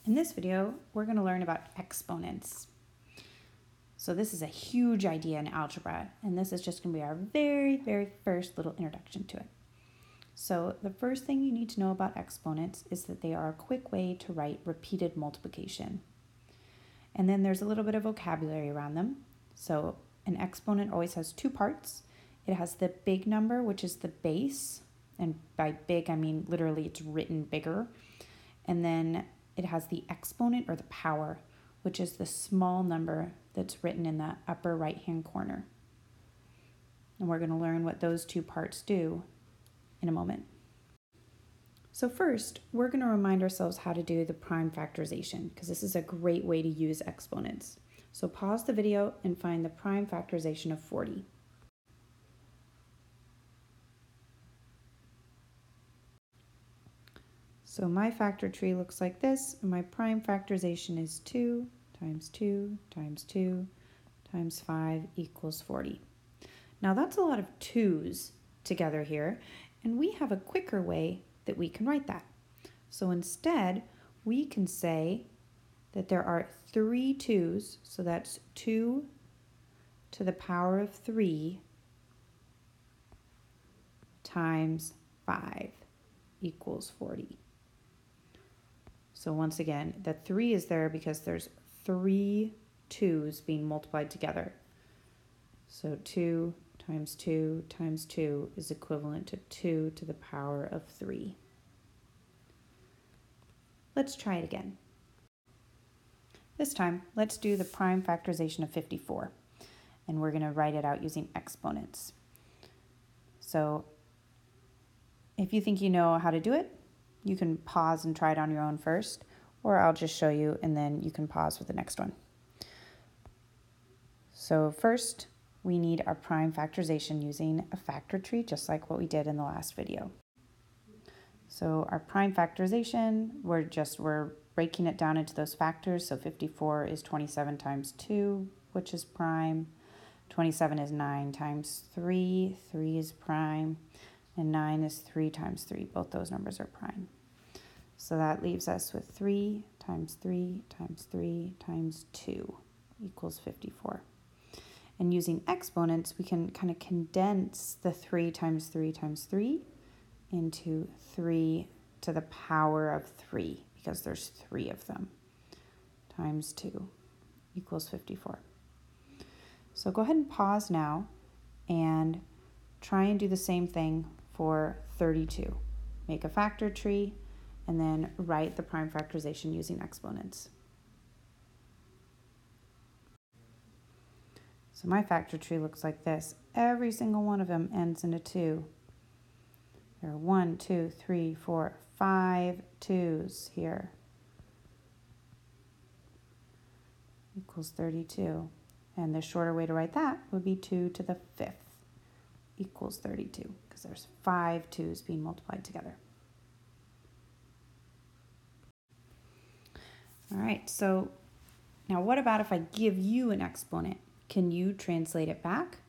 In this video, we're going to learn about exponents. So this is a huge idea in algebra, and this is just going to be our very first little introduction to it. So the first thing you need to know about exponents is that they are a quick way to write repeated multiplication. And then there's a little bit of vocabulary around them. So an exponent always has two parts. It has the big number, which is the base, and by big I mean literally it's written bigger. And then it has the exponent or the power, which is the small number that's written in the upper right-hand corner. And we're going to learn what those two parts do in a moment. So first, we're going to remind ourselves how to do the prime factorization, because this is a great way to use exponents. So pause the video and find the prime factorization of 40. So my factor tree looks like this, and my prime factorization is 2 times 2 times 2 times 5 equals 40. Now that's a lot of 2's together here, and we have a quicker way that we can write that. So instead, we can say that there are 3 2's, so that's 2 to the power of 3 times 5 equals 40. So once again, the 3 is there because there's 3 2's being multiplied together. So 2 times 2 times 2 is equivalent to 2 to the power of 3. Let's try it again. This time, let's do the prime factorization of 54. And we're going to write it out using exponents. So if you think you know how to do it, you can pause and try it on your own first, or I'll just show you and then you can pause for the next one. So first, we need our prime factorization using a factor tree, just like what we did in the last video. So our prime factorization, we're breaking it down into those factors. So 54 is 27 times 2, which is prime. 27 is 9 times 3, 3 is prime. And 9 is 3 times 3. Both those numbers are prime. So that leaves us with 3 times 3 times 3 times 2 equals 54. And using exponents, we can kind of condense the 3 times 3 times 3 into 3 to the power of 3, because there's 3 of them, times 2 equals 54. So go ahead and pause now and try and do the same thing for 32. Make a factor tree and then write the prime factorization using exponents. So my factor tree looks like this. Every single one of them ends in a 2. There are 1, 2, 3, 4, 5 2's here. Equals 32. And the shorter way to write that would be 2 to the 5th equals 32, because there's 5 2's being multiplied together. All right, so now what about if I give you an exponent? Can you translate it back?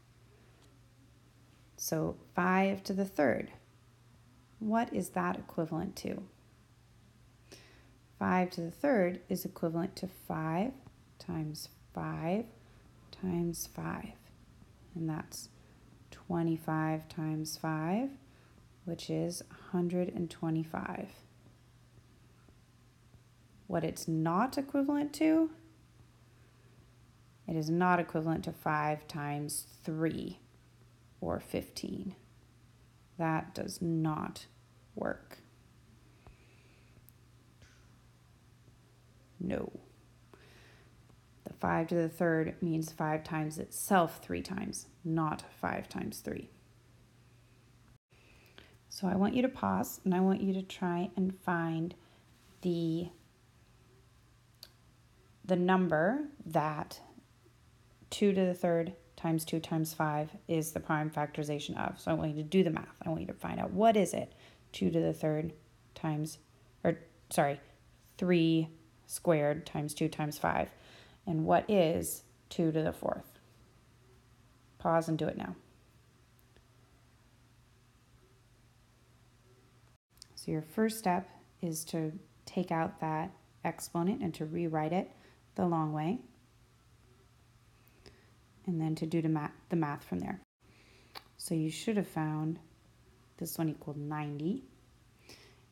So 5 to the 3rd, what is that equivalent to? 5 to the 3rd is equivalent to 5 times 5 times 5, and that's 25 times 5, which is 125. What it's not equivalent to, it is not equivalent to 5 times 3, or 15. That does not work. No. The 5 to the 3rd means 5 times itself 3 times, not 5 times 3. So I want you to pause and I want you to try and find the number that 2 to the 3rd times 2 times 5 is the prime factorization of. So I want you to do the math. I want you to find out what is it. 2 to the 3rd times, 3 squared times 2 times 5. And what is 2 to the 4th? Pause and do it now. So your first step is to take out that exponent and to rewrite it the long way, and then to do the math from there. So you should have found this one equaled 90,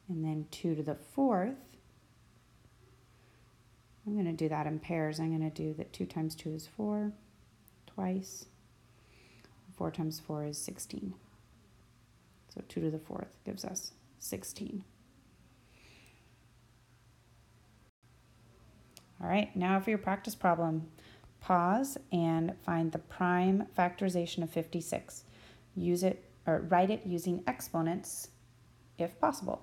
and then 2 to the 4th. I'm going to do that in pairs. I'm going to do that 2 times 2 is 4 twice. 4 times 4 is 16. So 2 to the 4th gives us 16. All right, now for your practice problem. Pause and find the prime factorization of 56. Use it or write it using exponents if possible.